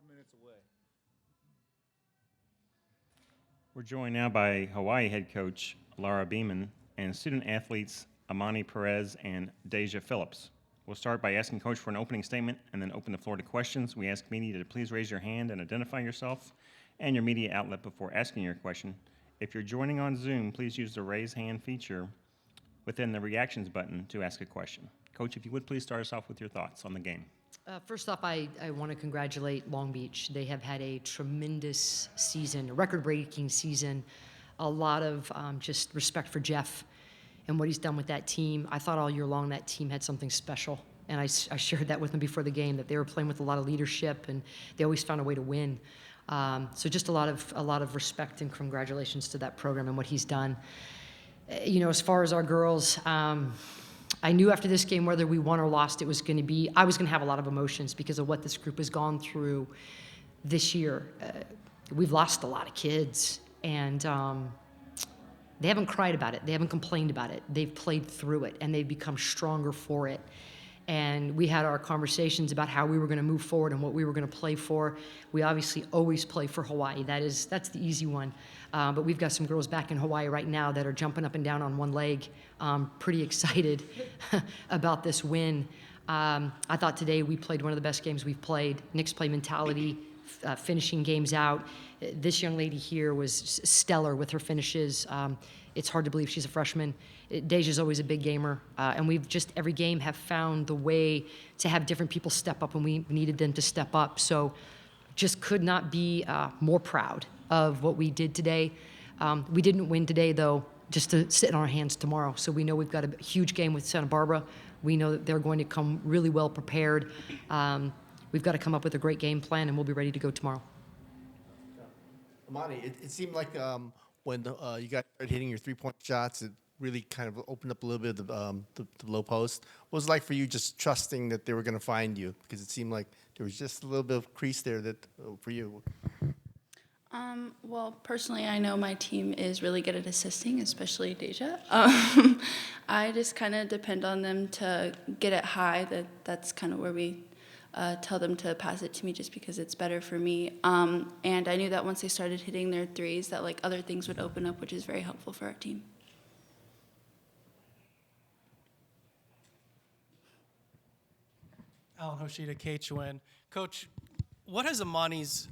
minutes away. We're joined now by Hawaii head coach Laura Beeman and student athletes Imani, Perez, and Daejah Phillips. We'll start by asking Coach for an opening statement and then open the floor to questions. We ask media to please raise your hand and identify yourself and your media outlet before asking your question. If you're joining on Zoom, please use the raise hand feature within the reactions button to ask a question. Coach, if you would please start us off with your thoughts on the game. First off, I want to congratulate Long Beach. They have had a tremendous season, a record-breaking season. A lot of just respect for Jeff and what he's done with that team. I thought all year long that team had something special, and I shared that with them before the game, that they were playing with a lot of leadership, and they always found a way to win. So just a lot of respect and congratulations to that program and what he's done. As far as our girls, I knew after this game, whether we won or lost, I was going to have a lot of emotions because of what this group has gone through this year. We've lost a lot of kids, and they haven't cried about it. They haven't complained about it. They've played through it, and they've become stronger for it. And we had our conversations about how we were going to move forward and what we were going to play for. We obviously always play for Hawaii. That's the easy one. But we've got some girls back in Hawaii right now that are jumping up and down on one leg. Pretty excited about this win. I thought today we played one of the best games we've played. Knicks play mentality, finishing games out. This young lady here was stellar with her finishes. It's hard to believe she's a freshman. Daejah's always a big gamer, and we've just every game have found the way to have different people step up when we needed them to step up. So just could not be more proud of what we did today. We didn't win today, though, just to sit on our hands tomorrow. So we know we've got a huge game with Santa Barbara. We know that they're going to come really well prepared. We've got to come up with a great game plan, and we'll be ready to go tomorrow. Imani, it seemed like when you got started hitting your three-point shots, it really kind of opened up a little bit of the low post. What was it like for you just trusting that they were going to find you? Because it seemed like there was just a little bit of crease there that for you. Well, personally, I know my team is really good at assisting, especially Daejah. I just kind of depend on them to get it high. That's kind of where we tell them to pass it to me just because it's better for me. And I knew that once they started hitting their threes that like other things would open up, which is very helpful for our team. Alan Hoshida, KHON. Coach, what has Imani's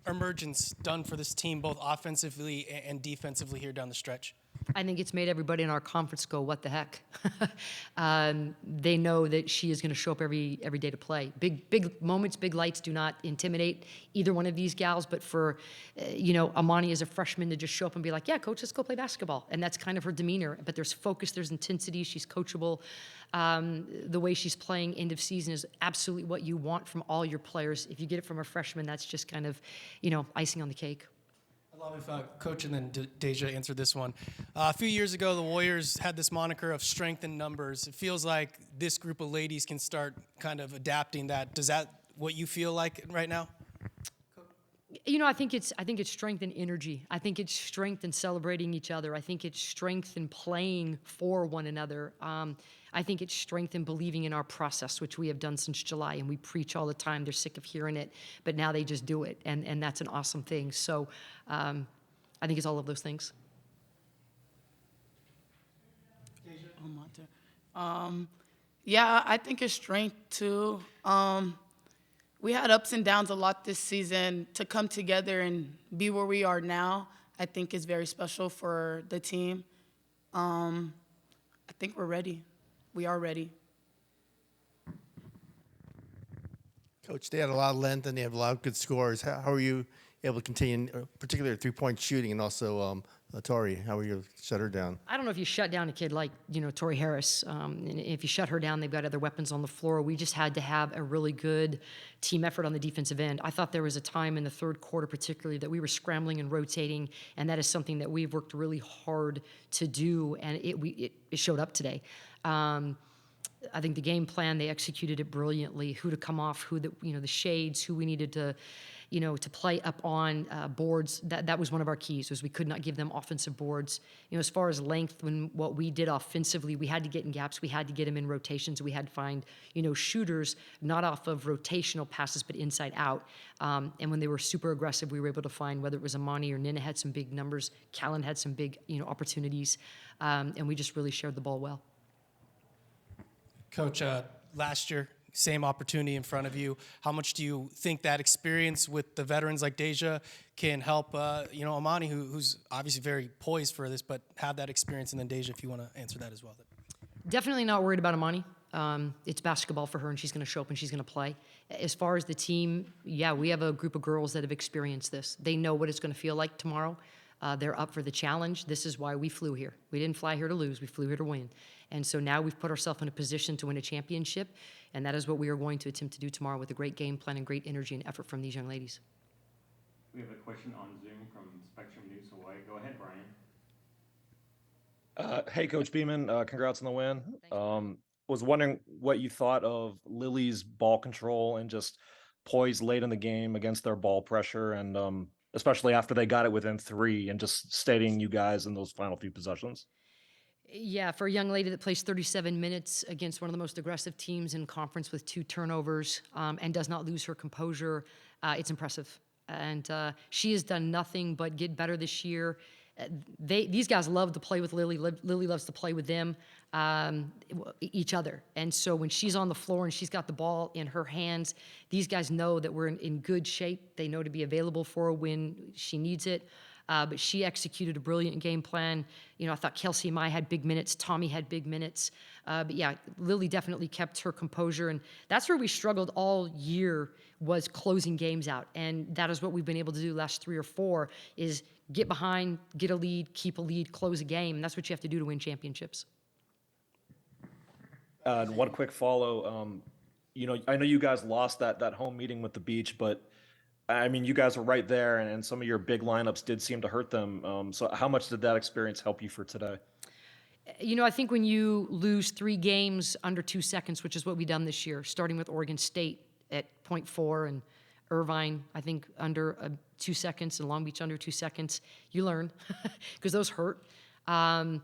emergence done for this team, both offensively and defensively here down the stretch? I think it's made everybody in our conference go, what the heck? They know that she is going to show up every day to play. Big moments, big lights do not intimidate either one of these gals, but for, Imani as a freshman to just show up and be like, yeah, coach, let's go play basketball. And that's kind of her demeanor. But there's focus, there's intensity, she's coachable. The way she's playing end of season is absolutely what you want from all your players. If you get it from a freshman, that's just kind of, icing on the cake. I love if Coach and then Daejah answered this one. A few years ago, the Warriors had this moniker of strength in numbers. It feels like this group of ladies can start kind of adapting that. Does that what you feel like right now? I think it's strength and energy. I think it's strength in celebrating each other. I think it's strength in playing for one another. I think it's strength in believing in our process, which we have done since July, and we preach all the time. They're sick of hearing it, but now they just do it, and that's an awesome thing. So I think it's all of those things. Yeah, I think it's strength too. We had ups and downs a lot this season. To come together and be where we are now, I think is very special for the team. I think we're ready. We are ready. Coach, they had a lot of length and they have a lot of good scores. How are you able to continue, particularly three-point shooting, and also Tori? How are you able to shut her down? I don't know if you shut down a kid like, Tori Harris. And if you shut her down, they've got other weapons on the floor. We just had to have a really good team effort on the defensive end. I thought there was a time in the third quarter particularly that we were scrambling and rotating, and that is something that we've worked really hard to do, and it showed up today. I think the game plan, they executed it brilliantly. Who to come off, the shades, who we needed to, to play up on boards, that was one of our keys, was we could not give them offensive boards. As far as length, when what we did offensively, we had to get in gaps, we had to get them in rotations, we had to find, shooters, not off of rotational passes, but inside out. And when they were super aggressive, we were able to find, whether it was Imani or Nina had some big numbers, Callan had some big, opportunities, and we just really shared the ball well. Coach, last year, same opportunity in front of you. How much do you think that experience with the veterans like Daejah can help, Imani, who's obviously very poised for this, but have that experience, and then Daejah, if you want to answer that as well. Definitely not worried about Imani. It's basketball for her, and she's going to show up and she's going to play. As far as the team, yeah, we have a group of girls that have experienced this. They know what it's going to feel like tomorrow. They're up for the challenge. This is why we flew here. We didn't fly here to lose. We flew here to win. And so now we've put ourselves in a position to win a championship, and that is what we are going to attempt to do tomorrow with a great game plan and great energy and effort from these young ladies. We have a question on Zoom from Spectrum News Hawaii. Go ahead, Brian. Hey, Coach Beeman, congrats on the win. Thanks. Was wondering what you thought of Lily's ball control and just poise late in the game against their ball pressure, and especially after they got it within 3 and just steadying you guys in those final few possessions. Yeah, for a young lady that plays 37 minutes against one of the most aggressive teams in conference with 2 turnovers and does not lose her composure, it's impressive. And she has done nothing but get better this year. These guys love to play with Lily. Lily loves to play with them, each other. And so when she's on the floor and she's got the ball in her hands, these guys know that we're in good shape. They know to be available for her when she needs it. But she executed a brilliant game plan. I thought Kelsey and I had big minutes. Tommy had big minutes. But yeah, Lily definitely kept her composure. And that's where we struggled all year, was closing games out. And that is what we've been able to do last 3 or 4, is get behind, get a lead, keep a lead, close a game. And that's what you have to do to win championships. And one quick follow. I know you guys lost that home meeting with the Beach, but I mean, you guys were right there, and some of your big lineups did seem to hurt them. So how much did that experience help you for today? I think when you lose 3 games under 2 seconds, which is what we've done this year, starting with Oregon State at 0.4 and Irvine, I think, under 2 seconds, and Long Beach under 2 seconds, you learn, because those hurt. And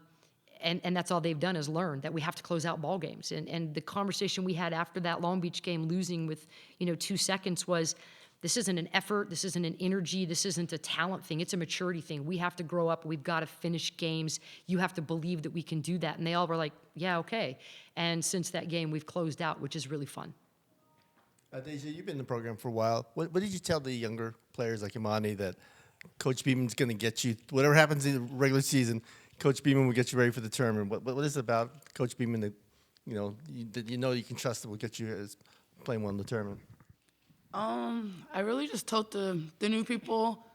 that's all they've done, is learn that we have to close out ball games. And the conversation we had after that Long Beach game, losing with 2 seconds, was, this isn't an effort, this isn't an energy, this isn't a talent thing, it's a maturity thing. We have to grow up, we've got to finish games, you have to believe that we can do that. And they all were like, yeah, okay. And since that game, we've closed out, which is really fun. Daejah, you've been in the program for a while. What did you tell the younger players like Imani, that Coach Beeman's going to get you, whatever happens in the regular season, Coach Beeman will get you ready for the tournament? What is it about Coach Beeman that you can trust that will get you as playing well in the tournament? I really just told the new people,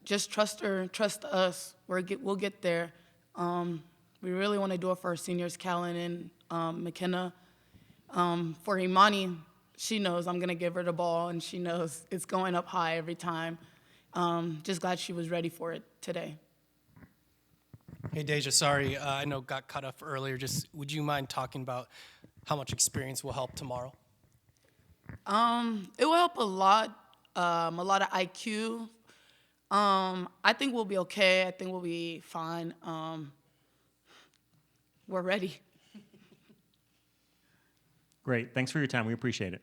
just trust her, trust us. We'll get there. We really want to do it for our seniors, Callan and McKenna. For Imani, she knows I'm going to give her the ball, and she knows it's going up high every time. Just glad she was ready for it today. Hey, Daejah, sorry, I know got cut off earlier. Just would you mind talking about how much experience will help tomorrow? It will help a lot of IQ. I think we'll be okay. I think we'll be fine. We're ready. Great. Thanks for your time. We appreciate it.